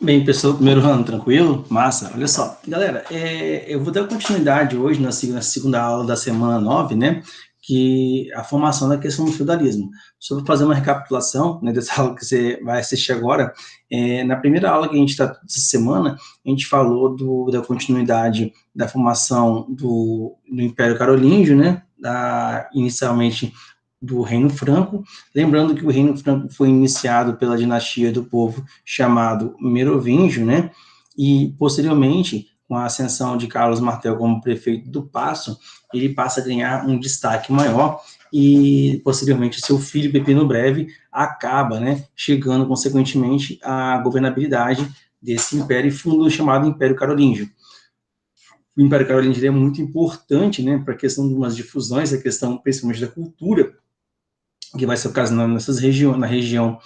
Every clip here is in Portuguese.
Bem, pessoal, primeiro ano, tranquilo? Massa, olha só. Galera, eu vou dar continuidade hoje na segunda aula da semana 9, né? Que é a formação da questão do feudalismo. Só vou fazer uma recapitulação, né, dessa aula que você vai assistir agora. Na primeira aula que a gente está essa semana, a gente falou da continuidade da formação do Império Carolíngio, né? Inicialmente do Reino Franco. Lembrando que o Reino Franco foi iniciado pela dinastia do povo chamado Merovingio, né? E posteriormente, com a ascensão de Carlos Martel como prefeito do Paço, ele passa a ganhar um destaque maior e posteriormente seu filho Pepino Breve acaba, né, chegando consequentemente à governabilidade desse império e funda o chamado Império Carolíngio. O Império Carolíngio é muito importante, né, para a questão de umas difusões, a questão principalmente da cultura, que vai se ocasionando na região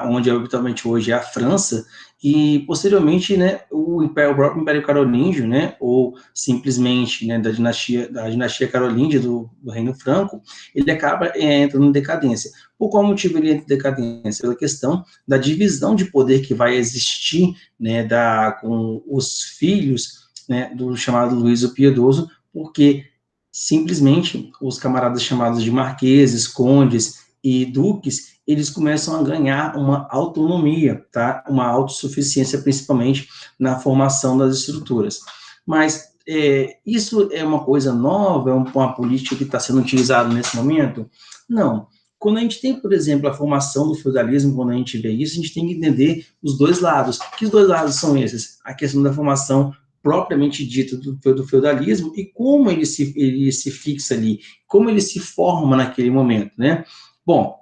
onde habitualmente hoje é a França, e posteriormente, né, o próprio Império Carolíngio, né, ou simplesmente, né, da dinastia Carolíngia do Reino Franco, ele acaba entrando em decadência. Por qual motivo ele entra em decadência? Pela questão da divisão de poder que vai existir, né, com os filhos, né, do chamado Luís o Piedoso, porque simplesmente os camaradas chamados de marqueses, condes e duques, eles começam a ganhar uma autonomia, tá? Uma autossuficiência, principalmente na formação das estruturas. Mas isso é uma coisa nova, é uma política que está sendo utilizada nesse momento? Não. Quando a gente tem, por exemplo, a formação do feudalismo, quando a gente vê isso, a gente tem que entender os dois lados. Que dois lados são esses? A questão da formação propriamente dito do feudalismo e como ele se fixa ali, como ele se forma naquele momento, né? Bom,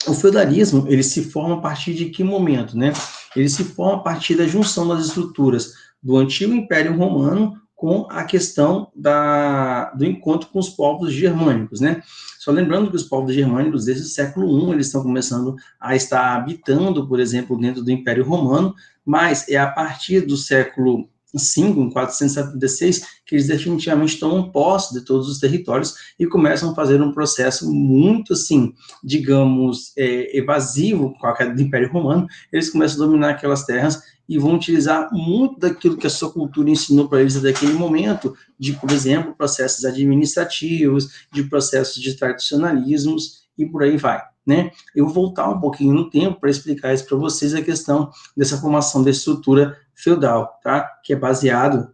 o feudalismo, ele se forma a partir de que momento, né? Ele se forma a partir da junção das estruturas do antigo Império Romano com a questão do encontro com os povos germânicos, né? Só lembrando que os povos germânicos, desde o século I, eles estão começando a estar habitando, por exemplo, dentro do Império Romano, mas é a partir do século V, em 476, que eles definitivamente tomam posse de todos os territórios e começam a fazer um processo muito, assim, digamos, evasivo com a queda do Império Romano. Eles começam a dominar aquelas terras e vão utilizar muito daquilo que a sua cultura ensinou para eles naquele momento, de, por exemplo, processos administrativos, de processos de tradicionalismos e por aí vai, né? Eu vou voltar um pouquinho no tempo para explicar isso para vocês, a questão dessa formação da estrutura feudal, tá? Que é baseado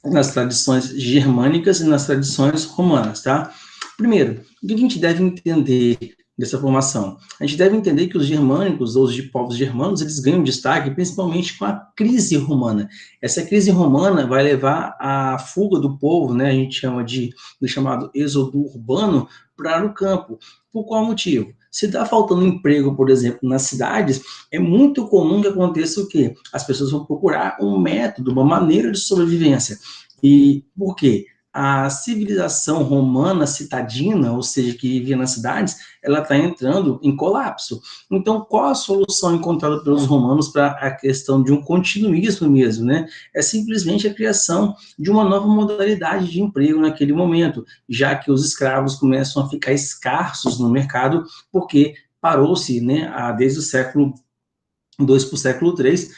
nas tradições germânicas e nas tradições romanas, tá? Primeiro, o que a gente deve entender dessa formação? A gente deve entender que os germânicos, ou os de povos germanos, eles ganham destaque principalmente com a crise romana. Essa crise romana vai levar à fuga do povo, né? A gente chama do chamado êxodo urbano para o campo. Por qual motivo? Se está faltando emprego, por exemplo, nas cidades, é muito comum que aconteça o quê? As pessoas vão procurar um método, uma maneira de sobrevivência. E por quê? A civilização romana citadina, ou seja, que vivia nas cidades, ela está entrando em colapso. Então, qual a solução encontrada pelos romanos para a questão de um continuismo mesmo, né? É simplesmente a criação de uma nova modalidade de emprego naquele momento, já que os escravos começam a ficar escassos no mercado, porque parou-se, né, desde o século II para o século III,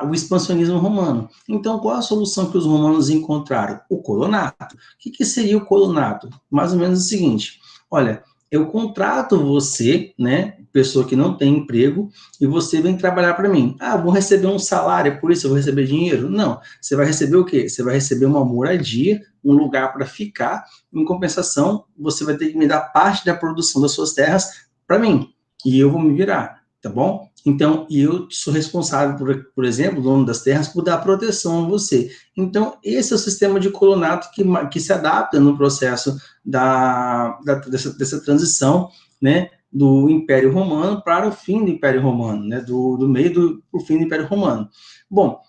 o expansionismo romano. Então, qual a solução que os romanos encontraram? O colonato. O que seria o colonato? Mais ou menos o seguinte: olha, eu contrato você, né, pessoa que não tem emprego, e você vem trabalhar para mim. Ah, vou receber um salário, por isso eu vou receber dinheiro? Não. Você vai receber o quê? Você vai receber uma moradia, um lugar para ficar. Em compensação, você vai ter que me dar parte da produção das suas terras para mim, e eu vou me virar, tá bom? Então, eu sou responsável, por exemplo, dono das terras, por dar proteção a você. Então, esse é o sistema de colonato que se adapta no processo dessa transição, né, do Império Romano para o fim do Império Romano, né, do meio para o fim do Império Romano. Bom,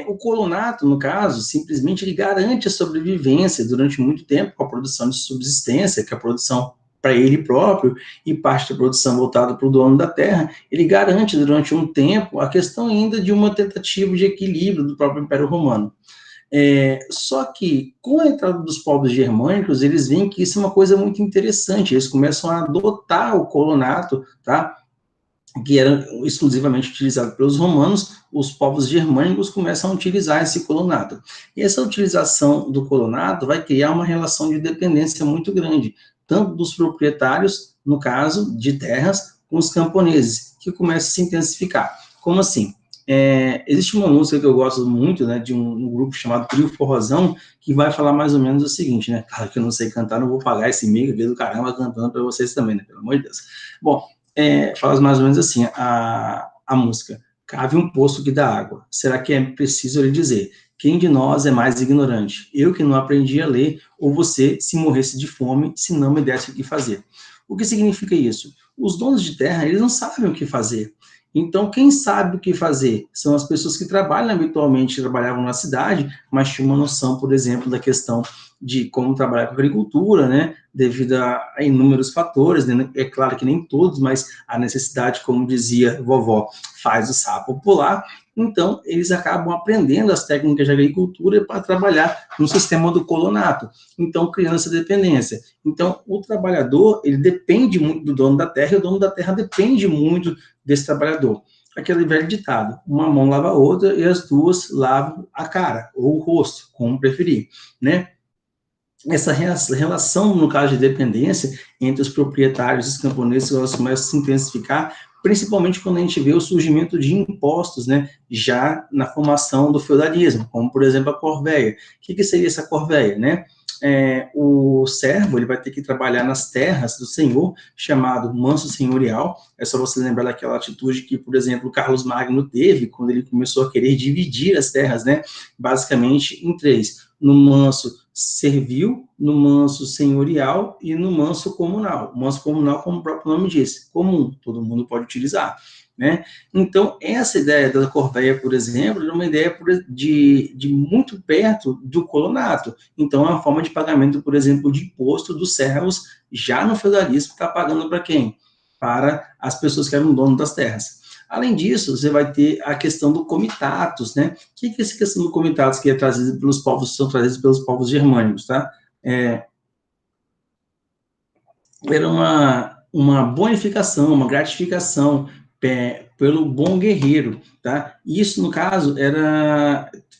o colonato, no caso, simplesmente ele garante a sobrevivência durante muito tempo com a produção de subsistência, que é a produção para ele próprio, e parte da produção voltada para o dono da terra, ele garante durante um tempo a questão ainda de uma tentativa de equilíbrio do próprio Império Romano. Só que, com a entrada dos povos germânicos, eles veem que isso é uma coisa muito interessante, eles começam a adotar o colonato, tá? que era exclusivamente utilizado pelos romanos, os povos germânicos começam a utilizar esse colonato. E essa utilização do colonato vai criar uma relação de dependência muito grande, tanto dos proprietários, no caso, de terras, com os camponeses, que começa a se intensificar. Como assim? Existe uma música que eu gosto muito, né, de um grupo chamado Trio Forrozão, que vai falar mais ou menos o seguinte, né, claro que eu não sei cantar, não vou pagar esse mico do caramba cantando para vocês também, né, pelo amor de Deus. Bom, fala mais ou menos assim, a música, cave um poço que dá água, será que é preciso lhe dizer, quem de nós é mais ignorante, eu que não aprendi a ler, ou você se morresse de fome, se não me desse o que fazer. O que significa isso? Os donos de terra, eles não sabem o que fazer. Então, quem sabe o que fazer? São as pessoas que trabalham habitualmente, trabalhavam na cidade, mas tinham uma noção, por exemplo, da questão de como trabalhar com agricultura, né, devido a inúmeros fatores, né, é claro que nem todos, mas a necessidade, como dizia vovó, faz o sapo pular, então eles acabam aprendendo as técnicas de agricultura para trabalhar no sistema do colonato, então criando essa dependência. Então, o trabalhador, ele depende muito do dono da terra, e o dono da terra depende muito desse trabalhador. Aquele velho ditado, uma mão lava a outra e as duas lavam a cara, ou o rosto, como preferir, né? Essa relação, no caso de dependência, entre os proprietários e os camponeses, elas começam a se intensificar, principalmente quando a gente vê o surgimento de impostos, né, já na formação do feudalismo, como, por exemplo, a corvéia. O que seria essa corvéia, né? O servo, ele vai ter que trabalhar nas terras do senhor, chamado manso senhorial. É só você lembrar daquela atitude que, por exemplo, Carlos Magno teve, quando ele começou a querer dividir as terras, né, basicamente em três: no manso servil, no manso senhorial e no manso comunal. O manso comunal, como o próprio nome diz, comum, todo mundo pode utilizar, né? Então, essa ideia da corvéia, por exemplo, é uma ideia de muito perto do colonato. Então, é uma forma de pagamento, por exemplo, de imposto dos servos, já no feudalismo, está pagando para quem? Para as pessoas que eram dono das terras. Além disso, você vai ter a questão do comitatus, né? O que é essa questão do comitatus que é trazido pelos povos, são trazidos pelos povos germânicos, tá? Era uma bonificação, uma gratificação pelo bom guerreiro, tá? Isso, no caso,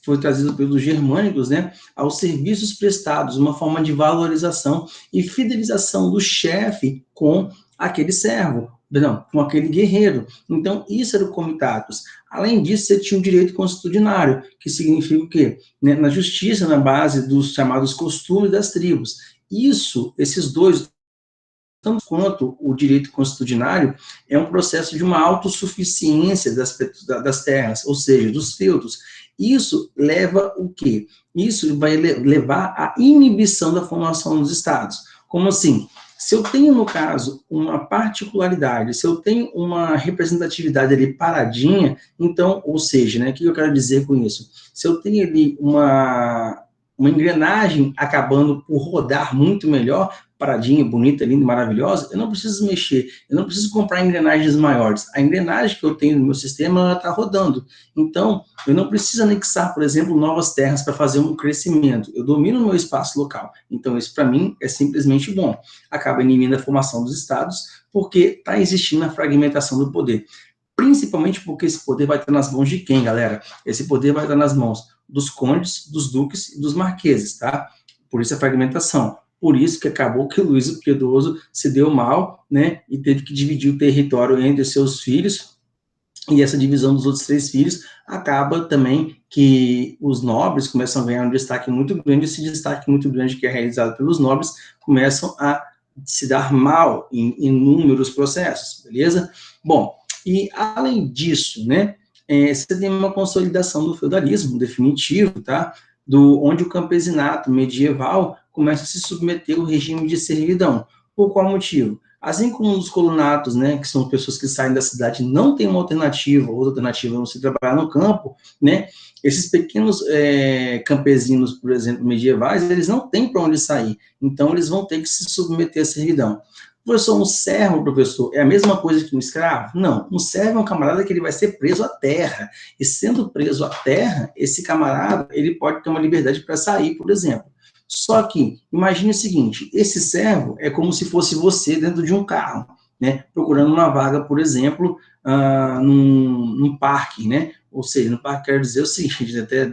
foi trazido pelos germânicos, né, aos serviços prestados, uma forma de valorização e fidelização do chefe com aquele servo, não, com aquele guerreiro. Então, isso era o comitatus. Além disso, você tinha o direito consuetudinário, que significa o quê? Né, na justiça, na base dos chamados costumes das tribos. Isso, esses dois, tanto quanto o direito consuetudinário, é um processo de uma autossuficiência das terras, ou seja, dos feudos. Isso leva o quê? Isso vai levar à inibição da formação dos estados. Como assim? Se eu tenho, no caso, uma particularidade, se eu tenho uma representatividade ali paradinha, então, ou seja, né, o que eu quero dizer com isso? Se eu tenho ali uma engrenagem acabando por rodar muito melhor, paradinha, bonita, linda, maravilhosa, eu não preciso mexer, eu não preciso comprar engrenagens maiores. A engrenagem que eu tenho no meu sistema, ela está rodando. Então, eu não preciso anexar, por exemplo, novas terras para fazer um crescimento. Eu domino o meu espaço local. Então, isso para mim é simplesmente bom. Acaba inibindo a formação dos estados, porque está existindo a fragmentação do poder. Principalmente porque esse poder vai estar nas mãos de quem, galera? Esse poder vai estar nas mãos dos condes, dos duques e dos marqueses, tá? Por isso a fragmentação. Por isso que acabou que o Luís o Piedoso se deu mal, né, e teve que dividir o território entre seus filhos, e essa divisão dos outros três filhos acaba também que os nobres começam a ganhar um destaque muito grande, esse destaque muito grande que é realizado pelos nobres começam a se dar mal em inúmeros processos, beleza? Bom, e além disso, né, você tem uma consolidação do feudalismo definitivo, tá? Onde o campesinato medieval começa a se submeter ao regime de servidão. Por qual motivo? Assim como os colonatos, né, que são pessoas que saem da cidade e não tem uma alternativa, outra alternativa não se trabalhar no campo, né, esses pequenos campesinos, por exemplo, medievais, eles não têm para onde sair, então eles vão ter que se submeter à servidão. Professor, um servo, professor, é a mesma coisa que um escravo? Não, um servo é um camarada que ele vai ser preso à terra, e sendo preso à terra, esse camarada, ele pode ter uma liberdade para sair, por exemplo. Só que, imagine o seguinte, esse servo é como se fosse você dentro de um carro, né, procurando uma vaga, por exemplo, num parque, né, ou seja, no parque quero dizer o seguinte, até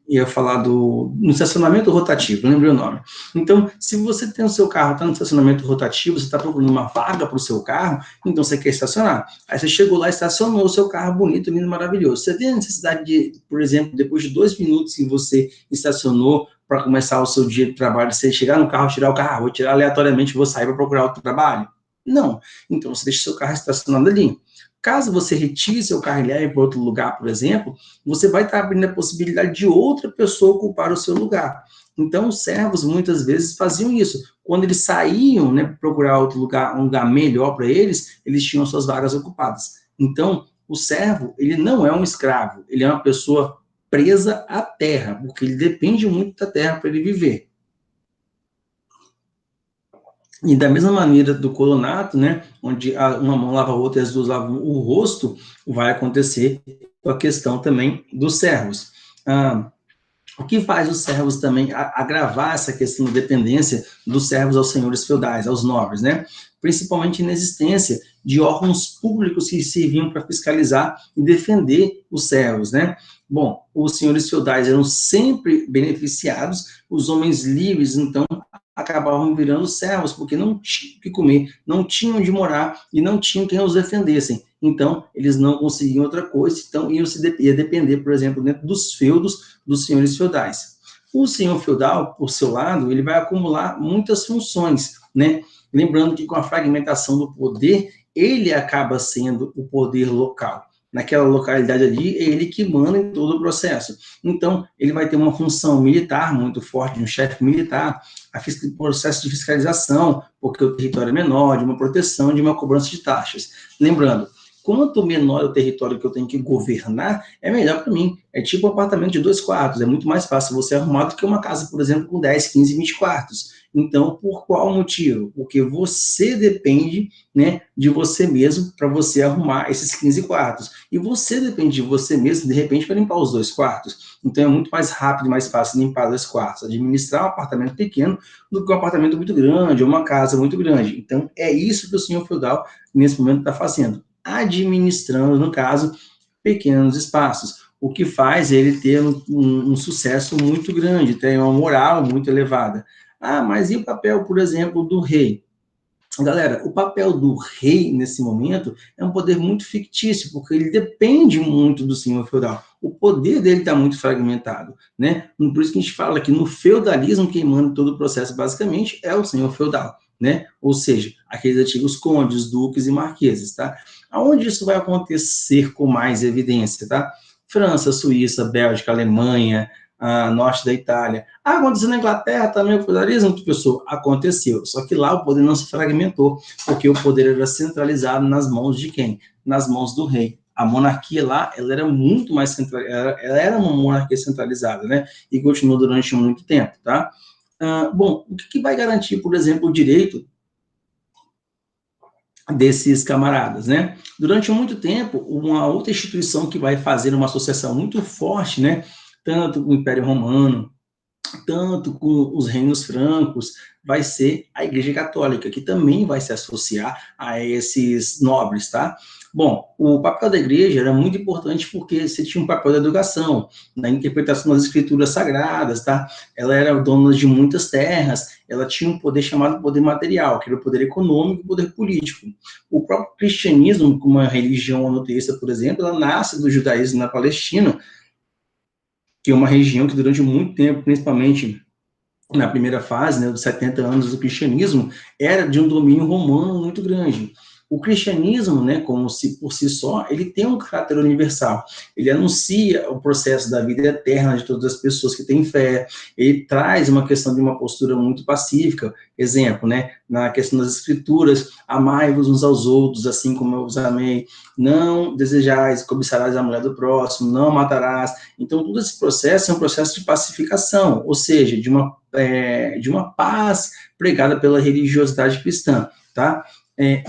ia falar no estacionamento rotativo, lembrei o nome. Então, se você tem o seu carro, está no estacionamento rotativo, você está procurando uma vaga para o seu carro, então você quer estacionar. Aí você chegou lá, estacionou o seu carro bonito, lindo, maravilhoso. Você vê a necessidade de, por exemplo, depois de 2 minutos que você estacionou para começar o seu dia de trabalho, você chegar no carro, tirar o carro, vou tirar aleatoriamente, vou sair para procurar outro trabalho? Não. Então, você deixa o seu carro estacionado ali. Caso você retire seu carro e leve para outro lugar, por exemplo, você vai estar abrindo a possibilidade de outra pessoa ocupar o seu lugar. Então, os servos muitas vezes faziam isso. Quando eles saíam, né, procurar outro lugar, um lugar melhor para eles, eles tinham suas vagas ocupadas. Então, o servo, ele não é um escravo, ele é uma pessoa presa à terra, porque ele depende muito da terra para ele viver. E da mesma maneira do colonato, né, onde uma mão lava a outra e as duas lavam o rosto, vai acontecer com a questão também dos servos. O que faz os servos também agravar essa questão de dependência dos servos aos senhores feudais, aos nobres, né? Principalmente na existência de órgãos públicos que serviam para fiscalizar e defender os servos, né? Bom, os senhores feudais eram sempre beneficiados, os homens livres, então, acabavam virando servos, porque não tinham o que comer, não tinham onde morar e não tinham quem os defendessem. Então, eles não conseguiam outra coisa, então ia depender, por exemplo, dentro dos feudos dos senhores feudais. O senhor feudal, por seu lado, ele vai acumular muitas funções, né? Lembrando que com a fragmentação do poder, ele acaba sendo o poder local. Naquela localidade ali, é ele que manda em todo o processo. Então, ele vai ter uma função militar muito forte, de um chefe militar, processo de fiscalização, porque o território é menor, de uma proteção, de uma cobrança de taxas. Lembrando, quanto menor o território que eu tenho que governar, é melhor para mim. É tipo um apartamento de 2 quartos, é muito mais fácil você arrumar do que uma casa, por exemplo, com 10, 15, 20 quartos. Então, por qual motivo? Porque você depende, né, de você mesmo para você arrumar esses 15 quartos. E você depende de você mesmo, de repente, para limpar os 2 quartos. Então, é muito mais rápido e mais fácil limpar 2 quartos, administrar um apartamento pequeno do que um apartamento muito grande ou uma casa muito grande. Então, é isso que o senhor feudal, nesse momento, está fazendo. Administrando, no caso, pequenos espaços. O que faz ele ter um sucesso muito grande, tem uma moral muito elevada. Mas e o papel, por exemplo, do rei? Galera, o papel do rei, nesse momento, é um poder muito fictício, porque ele depende muito do senhor feudal. O poder dele está muito fragmentado, né? Por isso que a gente fala que no feudalismo, quem manda todo o processo, basicamente, é o senhor feudal, né? Ou seja, aqueles antigos condes, duques e marqueses, tá? Aonde isso vai acontecer com mais evidência, tá? França, Suíça, Bélgica, Alemanha, norte da Itália. Aconteceu na Inglaterra também o feudalismo, professor? Aconteceu, só que lá o poder não se fragmentou, porque o poder era centralizado nas mãos de quem? Nas mãos do rei. A monarquia lá, ela era muito mais centralizada, ela era uma monarquia centralizada, né? E continuou durante muito tempo, tá? Bom, o que vai garantir, por exemplo, o direito desses camaradas, né? Durante muito tempo, uma outra instituição que vai fazer uma associação muito forte, né? Tanto com o Império Romano, tanto com os reinos francos, vai ser a Igreja Católica, que também vai se associar a esses nobres, tá? Bom, o papel da igreja era muito importante porque você tinha um papel da educação, na interpretação das escrituras sagradas, tá? Ela era dona de muitas terras, ela tinha um poder chamado poder material, que era o poder econômico e o poder político. O próprio cristianismo, como uma religião monoteísta, por exemplo, ela nasce do judaísmo na Palestina, que é uma região que durante muito tempo, principalmente na primeira fase, né, dos 70 anos do cristianismo, era de um domínio romano muito grande. O cristianismo, né, como se por si só, ele tem um caráter universal. Ele anuncia o processo da vida eterna de todas as pessoas que têm fé. Ele traz uma questão de uma postura muito pacífica. Exemplo, né, na questão das escrituras, amai-vos uns aos outros, assim como eu os amei. Não desejais, cobiçarás a mulher do próximo, não matarás. Então, todo esse processo é um processo de pacificação, ou seja, de uma paz pregada pela religiosidade cristã, tá?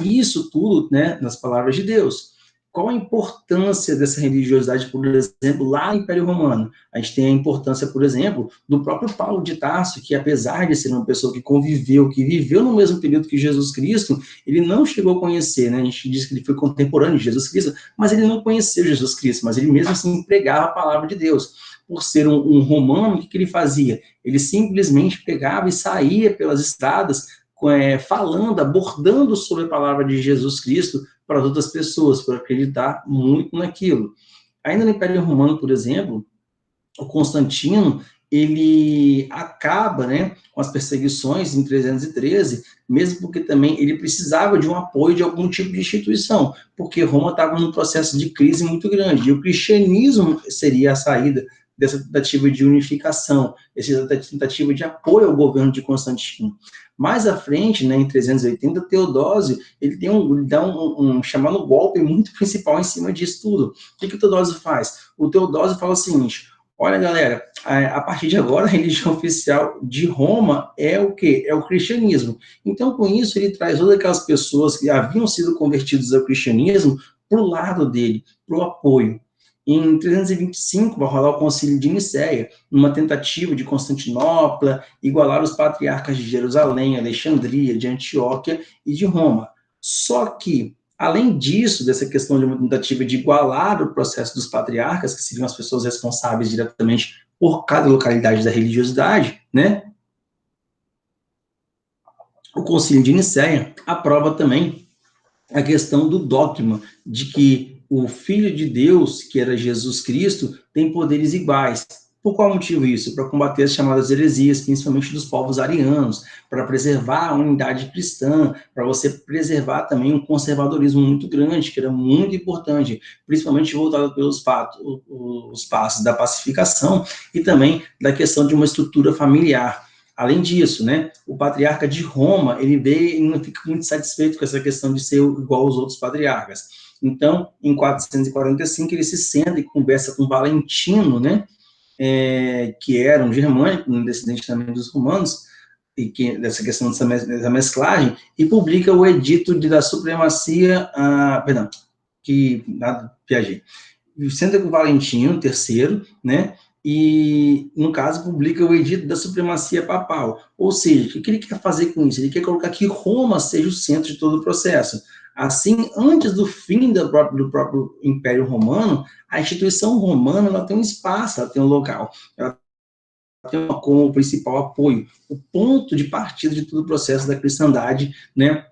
Isso tudo, né, nas palavras de Deus. qual a importância dessa religiosidade, por exemplo, lá no Império Romano? A gente tem a importância, por exemplo, do próprio Paulo de Tarso, que apesar de ser uma pessoa que conviveu, que viveu no mesmo período que Jesus Cristo, ele não chegou a conhecer, né? A gente diz que ele foi contemporâneo de Jesus Cristo, mas ele não conheceu Jesus Cristo, mas ele mesmo assim pregava a palavra de Deus. Por ser um romano, o que ele fazia? Ele simplesmente pegava e saía pelas estradas, falando, abordando sobre a palavra de Jesus Cristo para as outras pessoas, por acreditar muito naquilo. Ainda no Império Romano, por exemplo, o Constantino, ele acaba, né, com as perseguições em 313, mesmo porque também ele precisava de um apoio de algum tipo de instituição, porque Roma estava num processo de crise muito grande, e o cristianismo seria a saída dessa tentativa de unificação, essa tentativa de apoio ao governo de Constantino. Mais à frente, né, em 380, Teodósio, ele dá um chamado golpe muito principal em cima disso tudo. O que o Teodósio faz? O Teodósio fala o seguinte: olha, galera, a partir de agora, a religião oficial de Roma é o quê? É o cristianismo. Então, com isso, ele traz todas aquelas pessoas que haviam sido convertidas ao cristianismo para o lado dele, para o apoio. Em 325, vai rolar o Concílio de Nicéia, numa tentativa de Constantinopla igualar os patriarcas de Jerusalém, Alexandria, de Antioquia e de Roma. Só que, além disso, dessa questão de uma tentativa de igualar o processo dos patriarcas, que seriam as pessoas responsáveis diretamente por cada localidade da religiosidade, né? O Concílio de Nicéia aprova também a questão do dogma de que o Filho de Deus, que era Jesus Cristo, tem poderes iguais. Por qual motivo isso? Para combater as chamadas heresias, principalmente dos povos arianos, para preservar a unidade cristã, para você preservar também um conservadorismo muito grande, que era muito importante, principalmente voltado pelos os passos da pacificação e também da questão de uma estrutura familiar. Além disso, né, o patriarca de Roma, ele vê e não fica muito satisfeito com essa questão de ser igual aos outros patriarcas. Então, em 445, ele se senta e conversa com Valentino, né, que era um germânico, um descendente também dos romanos, e que, dessa questão dessa mesclagem, e publica o edito da supremacia, viajei. Senta com Valentino III, né, e, no caso, publica o Edito da Supremacia Papal. Ou seja, o que ele quer fazer com isso? Ele quer colocar que Roma seja o centro de todo o processo. Assim, antes do fim do próprio Império Romano, a instituição romana ela tem um espaço, ela tem um local, ela tem como principal apoio, o ponto de partida de todo o processo da cristandade, né,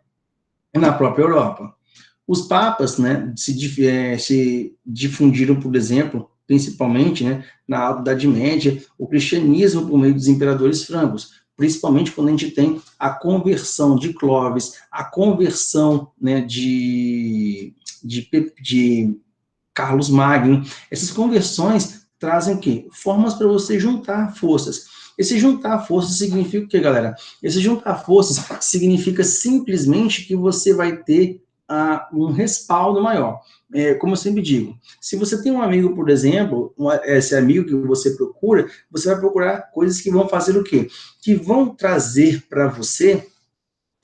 na própria Europa. Os papas, né, se difundiram, por exemplo, principalmente, né, na Alta Idade Média, o cristianismo por meio dos imperadores francos, principalmente quando a gente tem a conversão de Clovis, a conversão, né, de Carlos Magno. Essas conversões trazem o quê? Formas para você juntar forças. Esse juntar forças significa o quê, galera? Esse juntar forças significa simplesmente que você vai ter um respaldo maior. Como eu sempre digo, se você tem um amigo, por exemplo, esse amigo que você procura, você vai procurar coisas que vão fazer o quê? Que vão trazer para você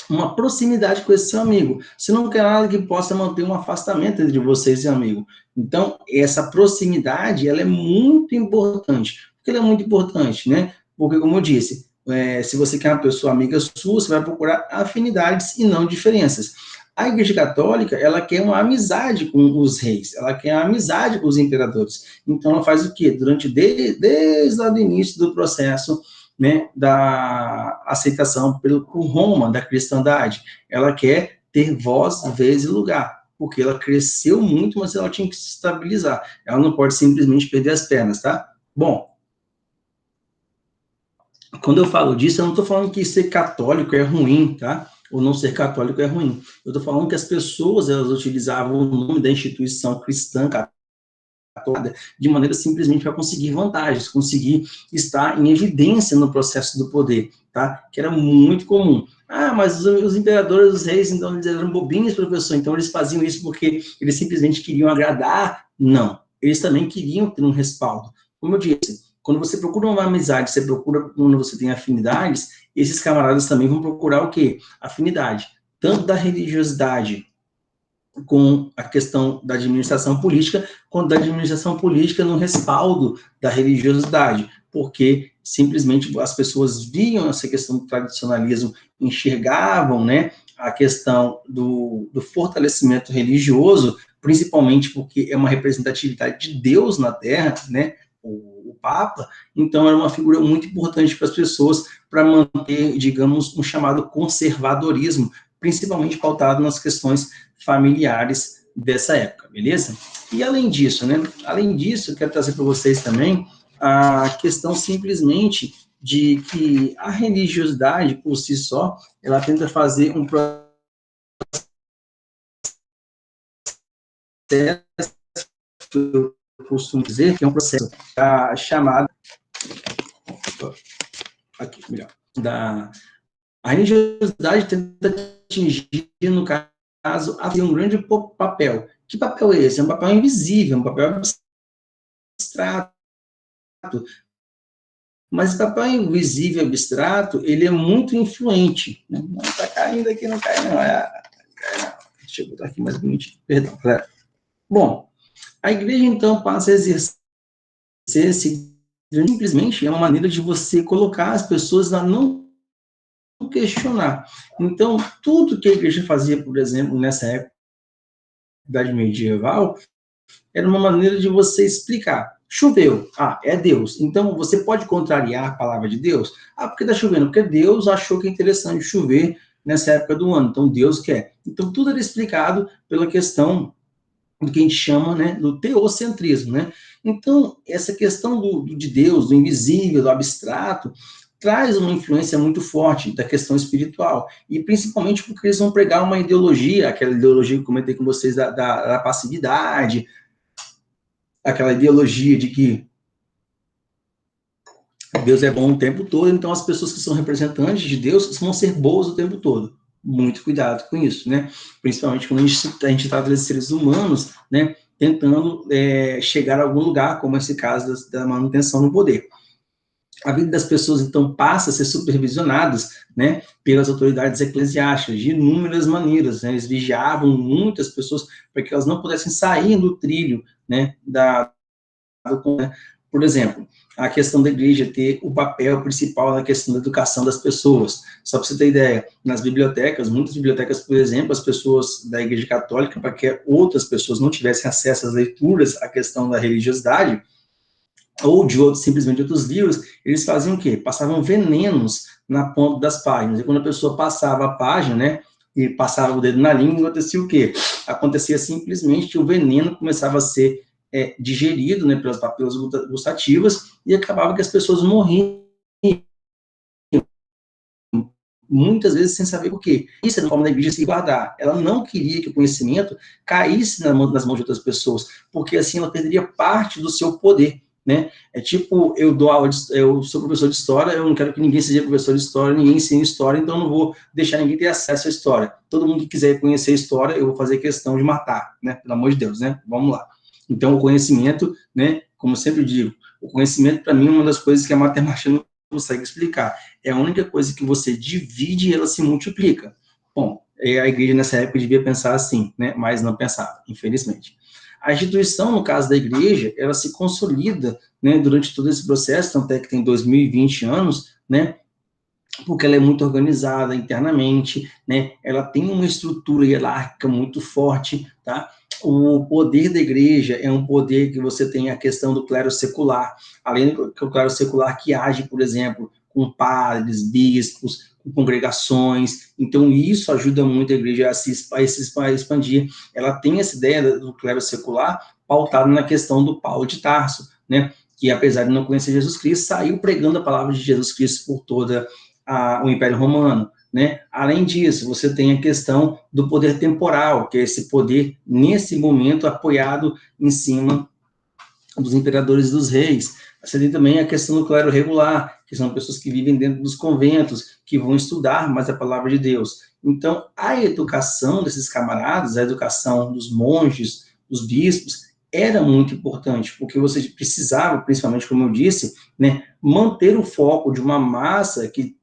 uma proximidade com esse seu amigo. Você não quer nada que possa manter um afastamento entre você e seu amigo. Então, essa proximidade, ela é muito importante. Por que ela é muito importante, né? Porque, como eu disse, se você quer uma pessoa amiga sua, você vai procurar afinidades e não diferenças. A Igreja Católica, ela quer uma amizade com os reis, ela quer uma amizade com os imperadores. Então, ela faz o quê? Desde o início do processo, né, da aceitação por Roma, da cristandade. Ela quer ter voz, vez e lugar, porque ela cresceu muito, mas ela tinha que se estabilizar. Ela não pode simplesmente perder as pernas, tá? Bom, quando eu falo disso, eu não estou falando que ser católico é ruim, tá? Ou não ser católico é ruim. Eu estou falando que as pessoas, elas utilizavam o nome da instituição cristã católica de maneira simplesmente para conseguir vantagens, conseguir estar em evidência no processo do poder, tá? Que era muito comum. Ah, mas os imperadores, os reis, então eles eram bobinhos, professor, então eles faziam isso porque eles simplesmente queriam agradar? Não, eles também queriam ter um respaldo. Como eu disse, quando você procura uma amizade, você procura quando você tem afinidades, esses camaradas também vão procurar o quê? Afinidade, tanto da religiosidade com a questão da administração política, quanto da administração política no respaldo da religiosidade, porque simplesmente as pessoas viam essa questão do tradicionalismo, enxergavam, né, a questão do fortalecimento religioso, principalmente porque é uma representatividade de Deus na Terra, né, o Papa, então era uma figura muito importante para as pessoas, para manter, digamos, um chamado conservadorismo, principalmente pautado nas questões familiares dessa época, beleza? E além disso, né, além disso, eu quero trazer para vocês também a questão simplesmente de que a religiosidade, por si só, ela tenta fazer um processo, eu costumo dizer, que é um processo chamado, aqui, melhor, a religiosidade tenta atingir, no caso, um grande papel. Que papel é esse? É um papel invisível, um papel abstrato. Mas o papel invisível abstrato, ele é muito influente. Né? Não está caindo aqui, não cai não. Cai não. Deixa eu botar aqui mais bonitinho. Perdão, galera. Bom, a igreja, então, passa a exercer simplesmente é uma maneira de você colocar as pessoas a não questionar. Então, tudo que a igreja fazia, por exemplo, nessa época da Idade Medieval, era uma maneira de você explicar. Choveu, é Deus. Então, você pode contrariar a palavra de Deus? Porque está chovendo, porque Deus achou que é interessante chover nessa época do ano, então Deus quer. Então, tudo era explicado pela questão do que a gente chama, né, do teocentrismo, né? Então, essa questão de Deus, do invisível, do abstrato, traz uma influência muito forte da questão espiritual, e principalmente porque eles vão pregar uma ideologia, aquela ideologia que eu comentei com vocês da passividade, aquela ideologia de que Deus é bom o tempo todo, então as pessoas que são representantes de Deus vão ser boas o tempo todo. Muito cuidado com isso, né? Principalmente quando a gente trata de seres humanos, né? Tentando chegar a algum lugar, como esse caso da manutenção no poder. A vida das pessoas, então, passa a ser supervisionadas, né, pelas autoridades eclesiásticas, de inúmeras maneiras, né? Eles vigiavam muitas pessoas para que elas não pudessem sair do trilho, né, por exemplo, a questão da igreja ter o papel principal na questão da educação das pessoas. Só para você ter ideia, nas bibliotecas, muitas bibliotecas, por exemplo, as pessoas da igreja católica, para que outras pessoas não tivessem acesso às leituras, à questão da religiosidade, ou de outros, simplesmente outros livros, eles faziam o quê? Passavam venenos na ponta das páginas. E quando a pessoa passava a página, né, e passava o dedo na língua, acontecia o quê? Acontecia simplesmente que o veneno começava a ser digerido, né, pelas papilas gustativas, e acabava que as pessoas morriam, muitas vezes sem saber por quê. Isso era uma forma da igreja se guardar. Ela não queria que o conhecimento caísse nas mãos de outras pessoas, porque assim ela perderia parte do seu poder, né? É tipo, eu dou aula, eu sou professor de história, eu não quero que ninguém seja professor de história, ninguém ensine história, então eu não vou deixar ninguém ter acesso à história. Todo mundo que quiser conhecer a história, eu vou fazer questão de matar, né? Pelo amor de Deus, né? Vamos lá. Então, o conhecimento, né, como eu sempre digo, o conhecimento, para mim, é uma das coisas que a matemática não consegue explicar. É a única coisa que você divide e ela se multiplica. Bom, a igreja nessa época devia pensar assim, né, mas não pensava, infelizmente. A instituição, no caso da igreja, ela se consolida, né, durante todo esse processo, tanto é que tem 2020 anos, né, porque ela é muito organizada internamente, né, ela tem uma estrutura hierárquica muito forte, tá? O poder da igreja é um poder que você tem a questão do clero secular, além do clero secular que age, por exemplo, com padres, bispos, com congregações, então isso ajuda muito a igreja a expandir. Ela tem essa ideia do clero secular pautada na questão do Paulo de Tarso, né, que apesar de não conhecer Jesus Cristo, saiu pregando a palavra de Jesus Cristo por toda o Império Romano, né? Além disso, você tem a questão do poder temporal, que é esse poder, nesse momento, apoiado em cima dos imperadores e dos reis. Você tem também a questão do clero regular, que são pessoas que vivem dentro dos conventos, que vão estudar mais a palavra de Deus. Então, a educação desses camaradas, a educação dos monges, dos bispos, era muito importante, porque você precisava, principalmente, como eu disse, né, manter o foco de uma massa que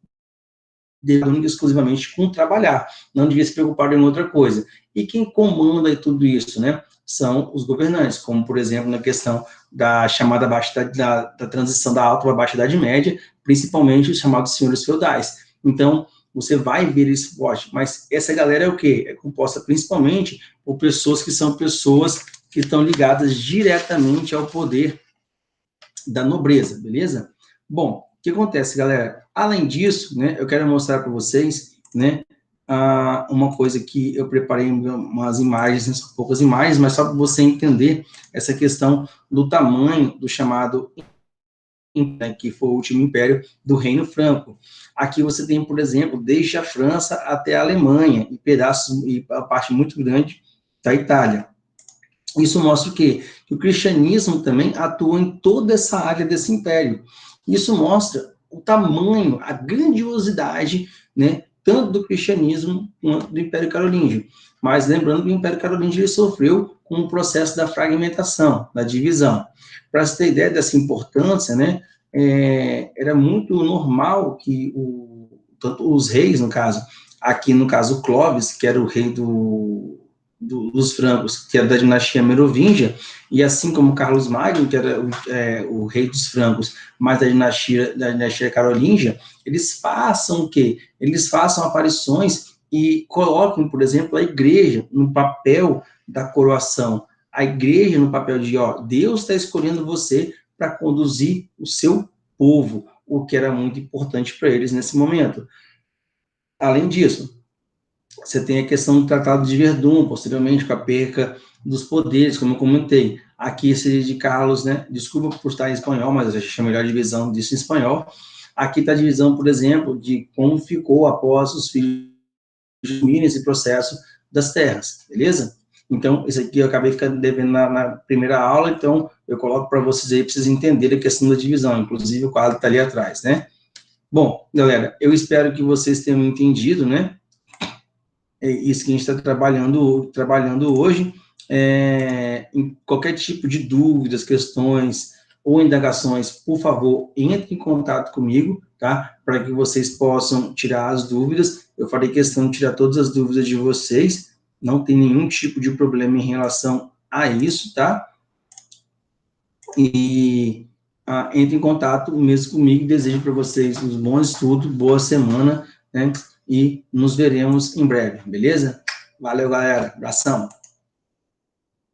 única e exclusivamente com trabalhar, não devia se preocupar em outra coisa. E quem comanda tudo isso, né, são os governantes, como, por exemplo, na questão da chamada da transição da alta para a baixa idade média, principalmente os chamados senhores feudais. Então, você vai ver esse forte, mas essa galera é o quê? É composta principalmente por pessoas que são pessoas que estão ligadas diretamente ao poder da nobreza, beleza? Bom, o que acontece, galera? Além disso, né, eu quero mostrar para vocês, né, uma coisa que eu preparei umas imagens, são poucas imagens, mas só para você entender essa questão do tamanho do chamado, que foi o último império do Reino Franco. Aqui você tem, por exemplo, desde a França até a Alemanha, e pedaços, e a parte muito grande da Itália. Isso mostra o quê? Que o cristianismo também atua em toda essa área desse império. Isso mostra o tamanho, a grandiosidade, né, tanto do cristianismo quanto do Império Carolíngio. Mas lembrando que o Império Carolíngio ele sofreu com o processo da fragmentação, da divisão. Para você ter ideia dessa importância, né, era muito normal que tanto os reis, no caso, aqui no caso Clovis, que era o rei dos francos, que era da dinastia merovingia, e assim como Carlos Magno, que era o rei dos francos, mas da dinastia carolíngia, eles façam o quê? Eles façam aparições e coloquem, por exemplo, a igreja no papel da coroação, a igreja no papel de, ó, Deus está escolhendo você para conduzir o seu povo, o que era muito importante para eles nesse momento. Além disso, você tem a questão do Tratado de Verdun, posteriormente com a perca dos poderes, como eu comentei. Aqui seria de Carlos, né? Desculpa por estar em espanhol, mas eu achei a melhor divisão disso em espanhol. Aqui está a divisão, por exemplo, de como ficou após os filhos assumirem esse processo das terras, beleza? Então, isso aqui eu acabei ficando devendo na primeira aula, então eu coloco para vocês aí, para vocês entenderem a questão da divisão, inclusive o quadro está ali atrás, né? Bom, galera, eu espero que vocês tenham entendido, né? É isso que a gente está trabalhando hoje. Em qualquer tipo de dúvidas, questões ou indagações, por favor, entre em contato comigo, tá? Para que vocês possam tirar as dúvidas. Eu farei questão de tirar todas as dúvidas de vocês. Não tem nenhum tipo de problema em relação a isso, tá? E entre em contato mesmo comigo. Desejo para vocês um bom estudo, boa semana, né? E nos veremos em breve, beleza? Valeu, galera. Abração.